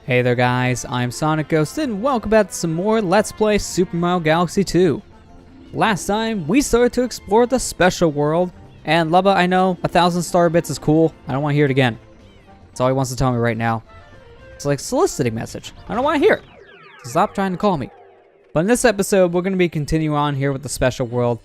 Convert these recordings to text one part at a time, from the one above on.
Hey there guys, I'm SonicGhost and welcome back to some more Let's Play Super Mario Galaxy 2. Last time, we started to explore the special world, and Lubba, I know, 1,000 star bits is cool, I don't want to hear it again. That's all he wants to tell me right now. It's like a soliciting message, I don't want to hear it. So stop trying to call me. But in this episode, we're going to be continuing on here with the special world,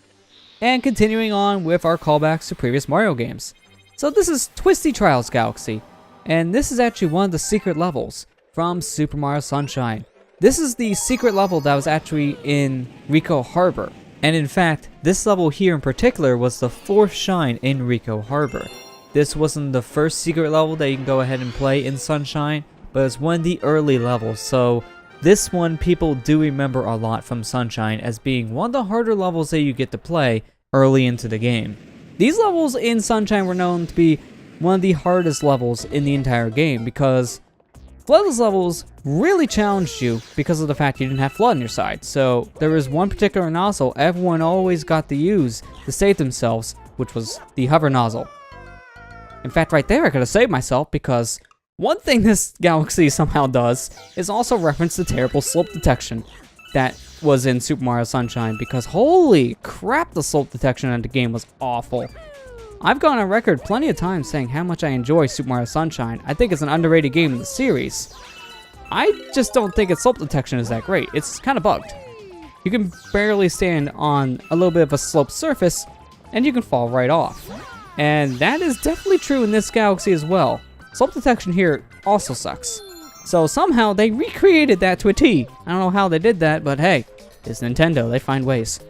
and continuing on with our callbacks to previous Mario games. So this is Twisty Trials Galaxy, and this is actually one of the secret levels from Super Mario Sunshine. This is the secret level that was actually in Rico Harbor. And in fact, this level here in particular was the 4th shine in Rico Harbor. This wasn't the first secret level that you can go ahead and play in Sunshine, but it's one of the early levels, so this one people do remember a lot from Sunshine as being one of the harder levels that you get to play early into the game. These levels in Sunshine were known to be one of the hardest levels in the entire game because Floodless levels really challenged you because of the fact you didn't have Flood on your side. So there was one particular nozzle everyone always got to use to save themselves, which was the hover nozzle. In fact, right there I could have saved myself because one thing this galaxy somehow does is also reference the terrible slope detection that was in Super Mario Sunshine, because holy crap, the slope detection in the game was awful. I've gone on record plenty of times saying how much I enjoy Super Mario Sunshine. I think it's an underrated game in the series. I just don't think its slope detection is that great. It's kind of bugged. You can barely stand on a little bit of a sloped surface, and you can fall right off. And that is definitely true in this galaxy as well. Slope detection here also sucks. So somehow they recreated that to a T. I don't know how they did that, but hey, it's Nintendo, they find ways.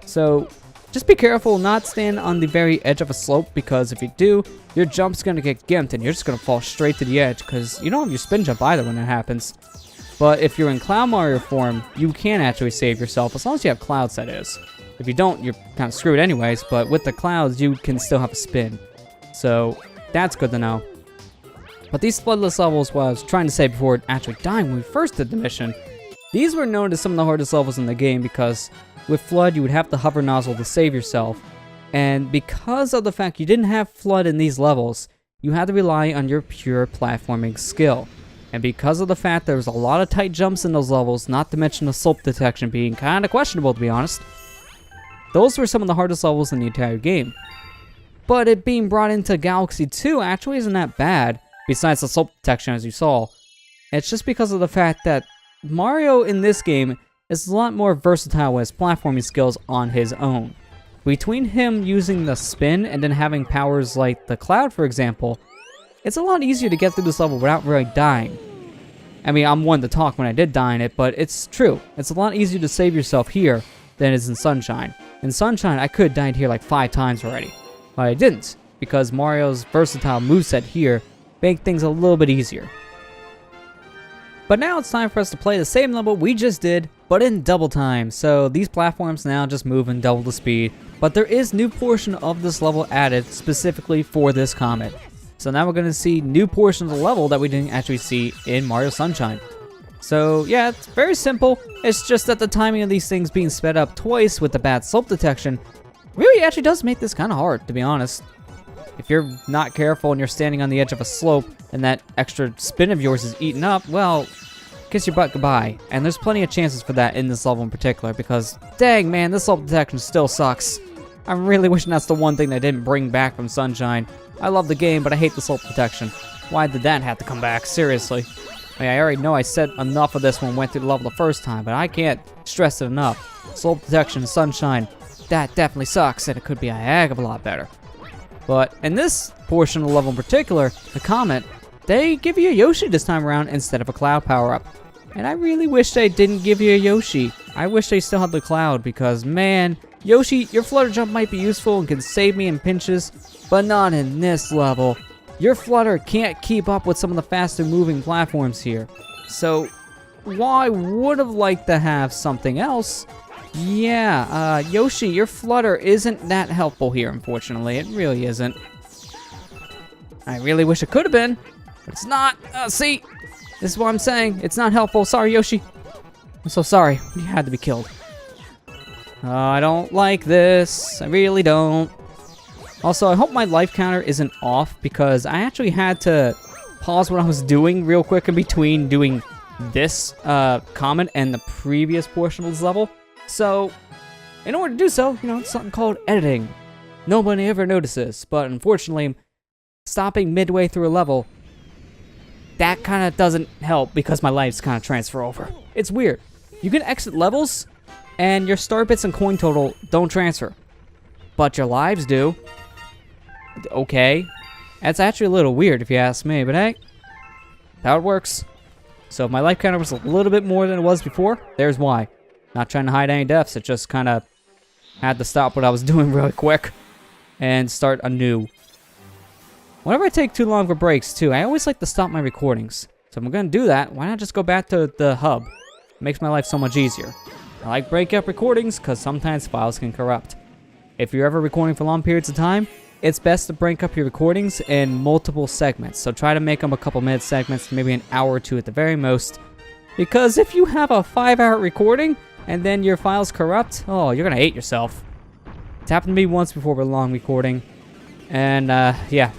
So just be careful not stand on the very edge of a slope, because if you do, your jump's gonna get gimped and you're just gonna fall straight to the edge because you don't have your spin jump either when that happens. But if you're in Cloud Mario form, you can actually save yourself as long as you have clouds, that is. If you don't, you're kind of screwed anyways, but with the clouds, you can still have a spin. So that's good to know. But these floodless levels, what I was trying to say before actually dying when we first did the mission, these were known as some of the hardest levels in the game because with Flood, you would have the hover nozzle to save yourself, and because of the fact you didn't have Flood in these levels, you had to rely on your pure platforming skill. And because of the fact there was a lot of tight jumps in those levels, not to mention the slope detection being kind of questionable to be honest, those were some of the hardest levels in the entire game. But it being brought into Galaxy 2 actually isn't that bad, besides the slope detection as you saw. It's just because of the fact that Mario in this game is a lot more versatile with his platforming skills on his own. Between him using the spin and then having powers like the cloud, for example, it's a lot easier to get through this level without really dying. I mean, I'm one to talk when I did die in it, but it's true. It's a lot easier to save yourself here than it is in Sunshine. In Sunshine, I could have died here like 5 times already, but I didn't, because Mario's versatile moveset here make things a little bit easier. But now it's time for us to play the same level we just did, but in double time. So these platforms now just move in double the speed, but there is new portion of this level added specifically for this comet. So now we're going to see new portions of the level that we didn't actually see in Mario Sunshine. So yeah, it's very simple. It's just that the timing of these things being sped up twice with the bad slope detection really actually does make this kind of hard, to be honest. If you're not careful and you're standing on the edge of a slope and that extra spin of yours is eaten up, well, kiss your butt goodbye. And there's plenty of chances for that in this level in particular because, dang man, this slope detection still sucks. I'm really wishing that's the one thing they didn't bring back from Sunshine. I love the game, but I hate the slope detection. Why did that have to come back? Seriously. I mean, I already know I said enough of this when we went through the level the first time, but I can't stress it enough. Slope detection in Sunshine, that definitely sucks, and it could be a heck of a lot better. But in this portion of the level in particular, the Comet, they give you a Yoshi this time around instead of a Cloud power-up. And I really wish they didn't give you a Yoshi. I wish they still had the Cloud because, man, Yoshi, your Flutter Jump might be useful and can save me in pinches, but not in this level. Your Flutter can't keep up with some of the faster moving platforms here. So, while I would have liked to have something else, yeah, Yoshi, your Flutter isn't that helpful here, unfortunately. It really isn't. I really wish it could have been, but it's not. See? This is what I'm saying. It's not helpful. Sorry, Yoshi. I'm so sorry. You had to be killed. I don't like this. I really don't. Also, I hope my life counter isn't off because I actually had to pause what I was doing real quick in between doing this comment and the previous portion of this level. So, in order to do so, you know, it's something called editing. Nobody ever notices, but unfortunately, stopping midway through a level, that kind of doesn't help because my lives kind of transfer over. It's weird. You can exit levels, and your star bits and coin total don't transfer, but your lives do. Okay. That's actually a little weird if you ask me, but hey, how it works. So if my life counter was a little bit more than it was before, there's why. Not trying to hide any deaths, it just kind of had to stop what I was doing really quick and start anew. Whenever I take too long for breaks too, I always like to stop my recordings. So if I'm going to do that, why not just go back to the hub? It makes my life so much easier. I like break up recordings because sometimes files can corrupt. If you're ever recording for long periods of time, it's best to break up your recordings in multiple segments. So try to make them a couple minute segments, maybe an hour or two at the very most. Because if you have a 5-hour recording and then your files corrupt, oh, you're going to hate yourself. It's happened to me once before with a long recording. And yeah,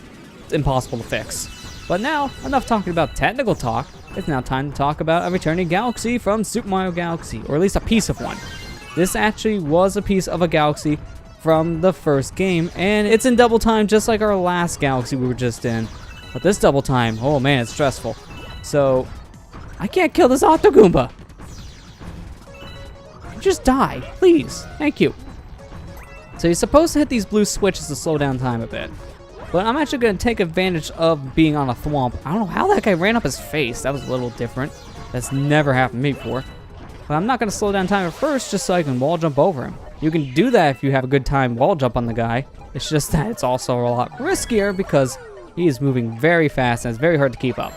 it's impossible to fix. But now, enough talking about technical talk. It's now time to talk about a returning galaxy from Super Mario Galaxy, or at least a piece of one. This actually was a piece of a galaxy from the first game, and it's in double time just like our last galaxy we were just in. But this double time, oh man, it's stressful. So, I can't kill this Octogoomba. Just die, please. Thank you. So you're supposed to hit these blue switches to slow down time a bit. But I'm actually going to take advantage of being on a thwomp. I don't know how that guy ran up his face. That was a little different. That's never happened to me before. But I'm not going to slow down time at first just so I can wall jump over him. You can do that if you have a good time wall jump on the guy. It's just that it's also a lot riskier because he is moving very fast and it's very hard to keep up.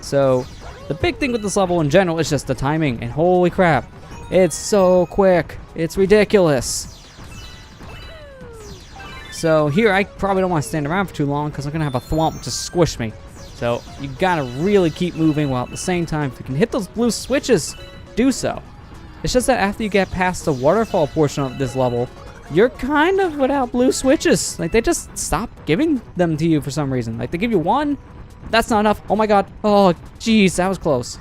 So the big thing with this level in general is just the timing, and holy crap, it's so quick. It's ridiculous. So here I probably don't want to stand around for too long because I'm going to have a thwomp just squish me. So you got to really keep moving while at the same time, if you can hit those blue switches, do so. It's just that after you get past the waterfall portion of this level, you're kind of without blue switches. Like, they just stop giving them to you for some reason. Like, they give you one, that's not enough. Oh my god. Oh, jeez, that was close.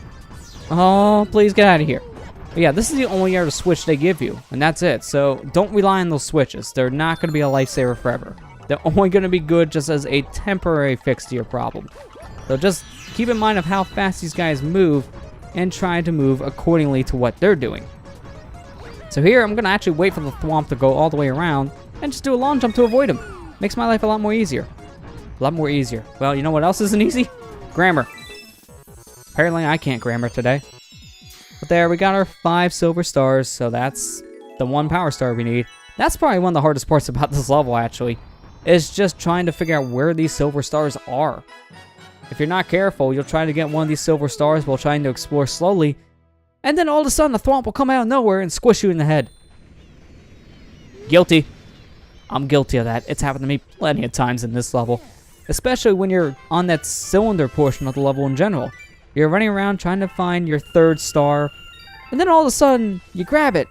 Oh, please get out of here. But yeah, this is the only other switch they give you, and that's it. So don't rely on those switches. They're not going to be a lifesaver forever. They're only going to be good just as a temporary fix to your problem. So just keep in mind of how fast these guys move and try to move accordingly to what they're doing. So here, I'm going to actually wait for the thwomp to go all the way around and just do a long jump to avoid him. Makes my life a lot more easier. A lot more easier. Well, you know what else isn't easy? Grammar. Apparently, I can't grammar today. But there, we got our 5 silver stars, so that's the 1 power star we need. That's probably one of the hardest parts about this level, actually, is just trying to figure out where these silver stars are. If you're not careful, you'll try to get one of these silver stars while trying to explore slowly, and then all of a sudden the thwomp will come out of nowhere and squish you in the head. Guilty. I'm guilty of that. It's happened to me plenty of times in this level, especially when you're on that cylinder portion of the level in general. You're running around trying to find your 3rd star, and then all of a sudden you grab it,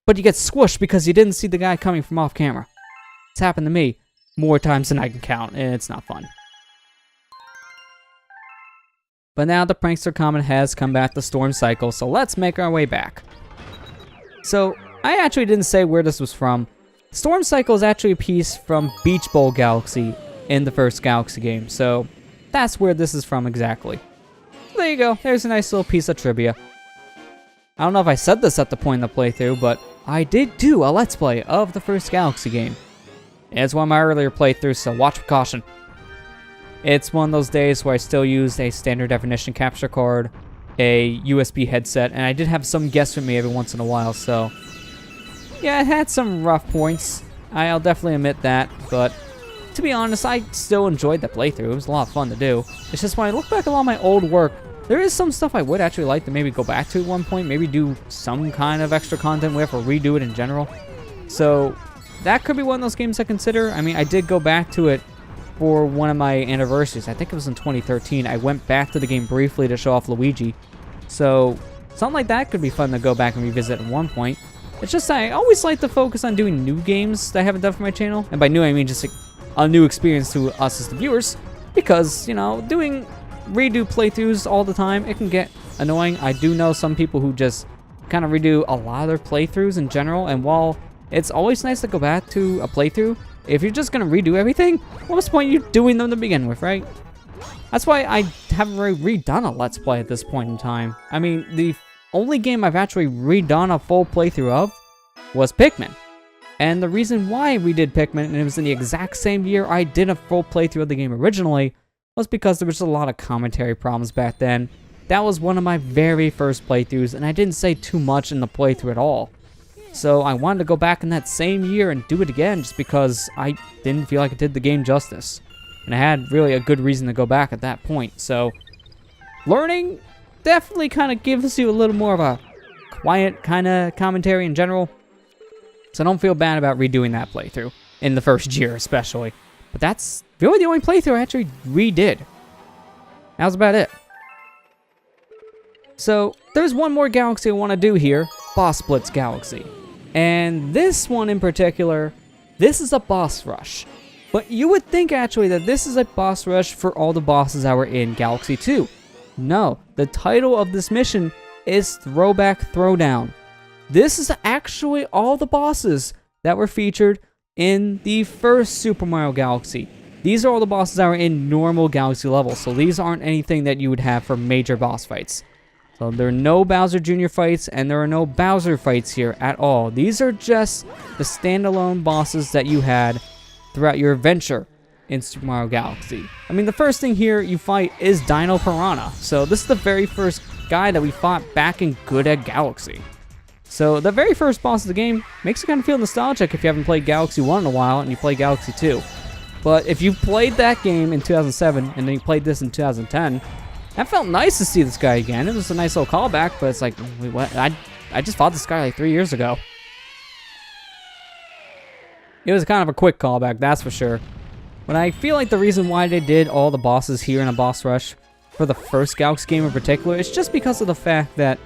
but you get squished because you didn't see the guy coming from off camera. It's happened to me more times than I can count, and it's not fun. But now the Prankster Comet has come back to Storm Cycle, so let's make our way back. So, I actually didn't say where this was from. Storm Cycle is actually a piece from Beach Bowl Galaxy in the first Galaxy game, so that's where this is from exactly. There you go, there's a nice little piece of trivia. I don't know if I said this at the point of the playthrough, but I did do a Let's Play of the first Galaxy game. It's one of my earlier playthroughs, so watch with caution. It's one of those days where I still used a standard definition capture card, a USB headset, and I did have some guests with me every once in a while, so yeah, it had some rough points. I'll definitely admit that, but to be honest, I still enjoyed the playthrough. It was a lot of fun to do. It's just when I look back at a lot of my old work, there is some stuff I would actually like to maybe go back to at one point, maybe do some kind of extra content with or redo it in general. So that could be one of those games I consider. I mean, I did go back to it for one of my anniversaries. I think it was in 2013. I went back to the game briefly to show off Luigi. So something like that could be fun to go back and revisit at one point. It's just I always like to focus on doing new games that I haven't done for my channel. And by new, I mean just a new experience to us as the viewers. Because, you know, doing redo playthroughs all the time, it can get annoying. I do know some people who just kind of redo a lot of their playthroughs in general, and while it's always nice to go back to a playthrough, if you're just going to redo everything, what's the point you doing them to begin with, right? That's why I haven't really redone a Let's Play at this point in time. I mean, the only game I've actually redone a full playthrough of was Pikmin. And the reason why we did Pikmin, and it was in the exact same year I did a full playthrough of the game originally, was because there was a lot of commentary problems back then. That was one of my very first playthroughs, and I didn't say too much in the playthrough at all. So I wanted to go back in that same year and do it again just because I didn't feel like it did the game justice. And I had really a good reason to go back at that point. So learning definitely kind of gives you a little more of a quiet kind of commentary in general. So don't feel bad about redoing that playthrough in the first year especially. But that's really the only playthrough I actually redid. That was about it. So there's one more galaxy I want to do here, Boss Blitz Galaxy. And this one in particular, this is a boss rush. But you would think actually that this is a boss rush for all the bosses that were in Galaxy 2. No, the title of this mission is Throwback, Throwdown. This is actually all the bosses that were featured in the first Super Mario Galaxy. These are all the bosses that were in normal Galaxy levels, so these aren't anything that you would have for major boss fights. So there are no Bowser Jr. fights, and there are no Bowser fights here at all. These are just the standalone bosses that you had throughout your adventure in Super Mario Galaxy. I mean, the first thing here you fight is Dino Piranha. So this is the very first guy that we fought back in Good Egg Galaxy. So the very first boss of the game makes you kind of feel nostalgic if you haven't played Galaxy 1 in a while and you play Galaxy 2. But if you played that game in 2007 and then you played this in 2010, that felt nice to see this guy again. It was a nice little callback, but it's like, wait, what? I just fought this guy like 3 years ago. It was kind of a quick callback, that's for sure. But I feel like the reason why they did all the bosses here in a boss rush for the first Galaxy game in particular is just because of the fact that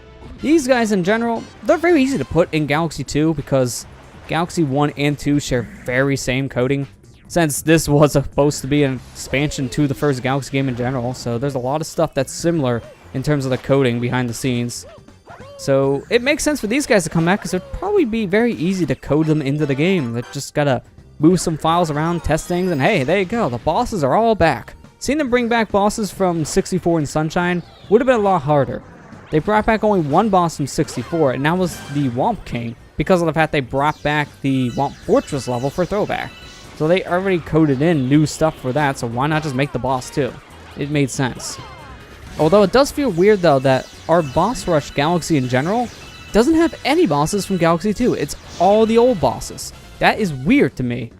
these guys in general, they're very easy to put in Galaxy 2 because Galaxy 1 and 2 share very same coding. Since this was supposed to be an expansion to the first Galaxy game in general, so there's a lot of stuff that's similar in terms of the coding behind the scenes. So it makes sense for these guys to come back because it'd probably be very easy to code them into the game. They just gotta move some files around, test things, and hey, there you go. The bosses are all back. Seeing them bring back bosses from 64 and Sunshine would have been a lot harder. They brought back only one boss from 64, and that was the Womp King, because of the fact they brought back the Womp Fortress level for Throwback. So they already coded in new stuff for that, so why not just make the boss too? It made sense. Although it does feel weird though that our boss rush Galaxy in general doesn't have any bosses from Galaxy 2. It's all the old bosses. That is weird to me.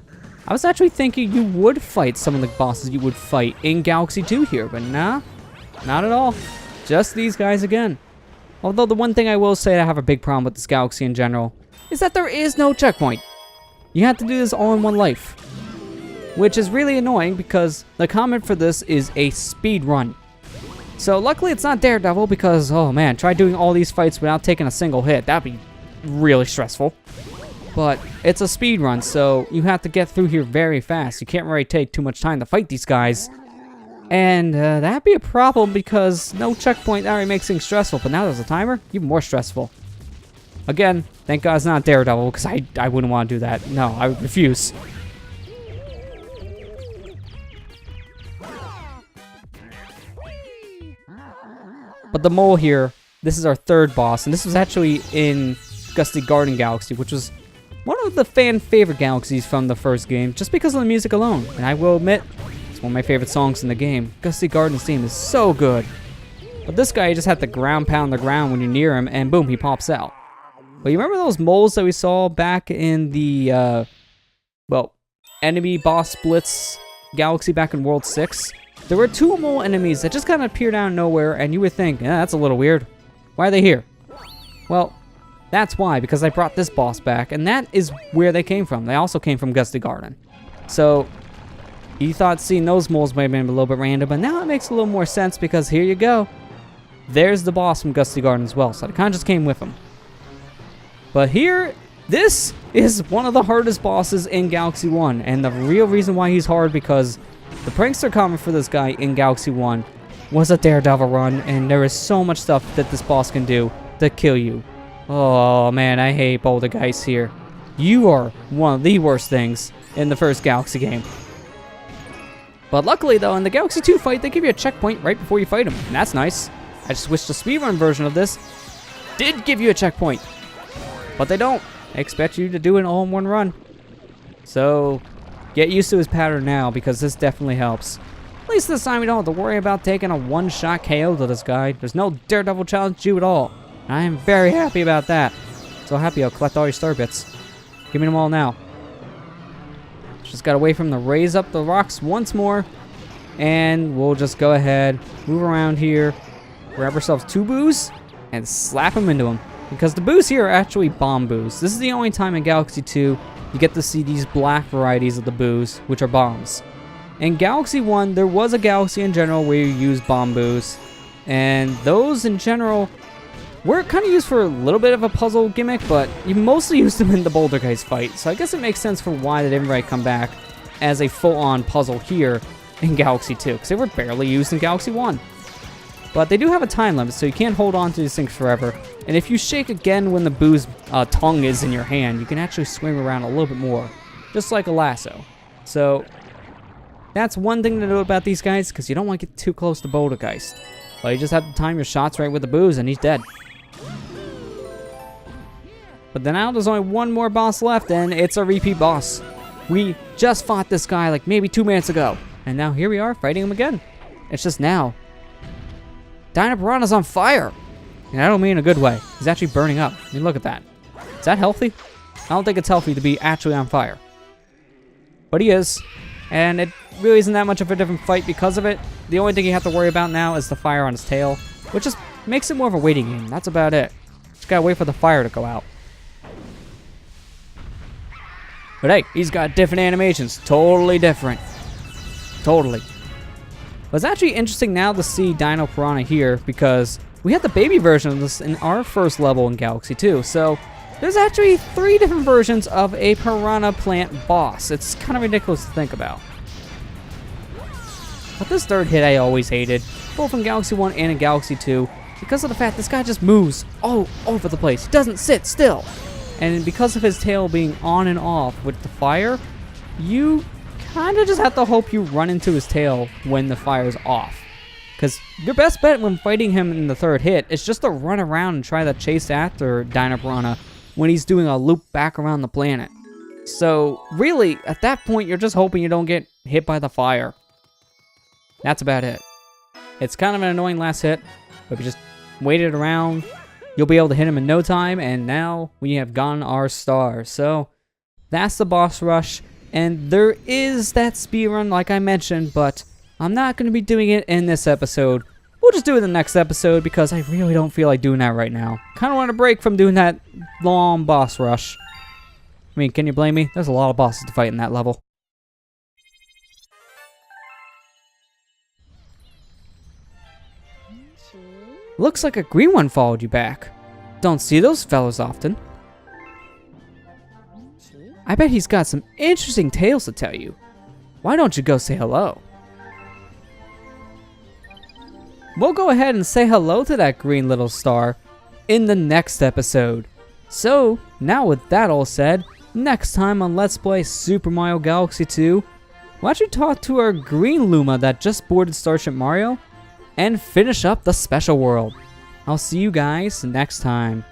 I was actually thinking you would fight some of the bosses you would fight in Galaxy 2 here, but nah, not at all. Just these guys again. Although the one thing I will say I have a big problem with this Galaxy in general is that there is no checkpoint. You have to do this all in one life. Which is really annoying because the comment for this is a speed run. So luckily it's not Daredevil because, oh man, try doing all these fights without taking a single hit. That'd be really stressful. But it's a speed run, so you have to get through here very fast. You can't really take too much time to fight these guys. And that'd be a problem because no checkpoint already makes things stressful. But now there's a timer, even more stressful. Again, thank God it's not Daredevil because I wouldn't want to do that. No, I would refuse. But the mole here, this is our third boss, and this was actually in Gusty Garden Galaxy, which was one of the fan favorite galaxies from the first game, just because of the music alone. And I will admit, it's one of my favorite songs in the game. Gusty Garden's theme is so good. But this guy, you just have to ground pound the ground when you're near him, and boom, he pops out. But you remember those moles that we saw back in the, enemy Boss Blitz Galaxy back in World 6? There were two mole enemies that just kind of appeared out of nowhere, and you would think, yeah, that's a little weird. Why are they here? Well, that's why, because I brought this boss back, and that is where they came from. They also came from Gusty Garden. So, you thought seeing those moles might have been a little bit random, but now it makes a little more sense, because here you go. There's the boss from Gusty Garden as well, so it kind of just came with him. But here, this is one of the hardest bosses in Galaxy 1, and the real reason why he's hard because the prankster comment for this guy in Galaxy 1 was a Daredevil run, and there is so much stuff that this boss can do to kill you. Oh man, I hate Bouldergeist here. You are one of the worst things in the first Galaxy game. But luckily though, in the Galaxy 2 fight, they give you a checkpoint right before you fight them, and that's nice. I just wish the speedrun version of this did give you a checkpoint. But they don't. They expect you to do it all in one run. So, get used to his pattern now, because this definitely helps. At least this time we don't have to worry about taking a one-shot KO to this guy. There's no Daredevil challenge to you at all. And I am very happy about that. So happy I'll collect all your star bits. Give me them all now. Just gotta wait for him to raise up the rocks once more. And we'll just go ahead, move around here, grab ourselves 2 boos, and slap them into him. Because the boos here are actually bomb boos. This is the only time in Galaxy 2 you get to see these black varieties of the boos, which are bombs. In Galaxy 1, there was a Galaxy in general where you use bomb boos. And those in general were kind of used for a little bit of a puzzle gimmick, but you mostly used them in the Bouldergeist fight. So I guess it makes sense for why they didn't really come back as a full-on puzzle here in Galaxy 2, because they were barely used in Galaxy 1. But they do have a time limit, so you can't hold on to these things forever. And if you shake again when the boo's tongue is in your hand, you can actually swing around a little bit more, just like a lasso. So that's one thing to know about these guys, because you don't want to get too close to Bouldergeist. Well, you just have to time your shots right with the boos, and he's dead. But then now there's only one more boss left, and it's a repeat boss. We just fought this guy like maybe 2 minutes ago, and now here we are fighting him again. It's just now Dino Piranha's on fire. And I don't mean in a good way. He's actually burning up. I mean, look at that. Is that healthy? I don't think it's healthy to be actually on fire. But he is. And it really isn't that much of a different fight because of it. The only thing you have to worry about now is the fire on his tail, which just makes it more of a waiting game. That's about it. Just gotta wait for the fire to go out. But hey, he's got different animations. Totally different. Totally. But it's actually interesting now to see Dino Piranha here, because we had the baby version of this in our first level in Galaxy 2. So there's actually 3 different versions of a piranha plant boss. It's kind of ridiculous to think about. But this third hit I always hated, both in Galaxy 1 and in Galaxy 2, because of the fact this guy just moves all over the place. He doesn't sit still. And because of his tail being on and off with the fire, you kind of just have to hope you run into his tail when the fire's off. Because your best bet when fighting him in the third hit is just to run around and try to chase after Dino Piranha when he's doing a loop back around the planet. So really, at that point, you're just hoping you don't get hit by the fire. That's about it. It's kind of an annoying last hit, but if you just wait it around, you'll be able to hit him in no time, and now we have gotten our star. So that's the boss rush. And there is that speedrun like I mentioned, but I'm not going to be doing it in this episode. We'll just do it in the next episode because I really don't feel like doing that right now. Kind of want a break from doing that long boss rush. I mean, can you blame me? There's a lot of bosses to fight in that level. Looks like a green one followed you back. Don't see those fellows often. I bet he's got some interesting tales to tell you. Why don't you go say hello? We'll go ahead and say hello to that green little star in the next episode. So, now with that all said, next time on Let's Play Super Mario Galaxy 2, we'll actually talk to our green Luma that just boarded Starship Mario and finish up the special world. I'll see you guys next time.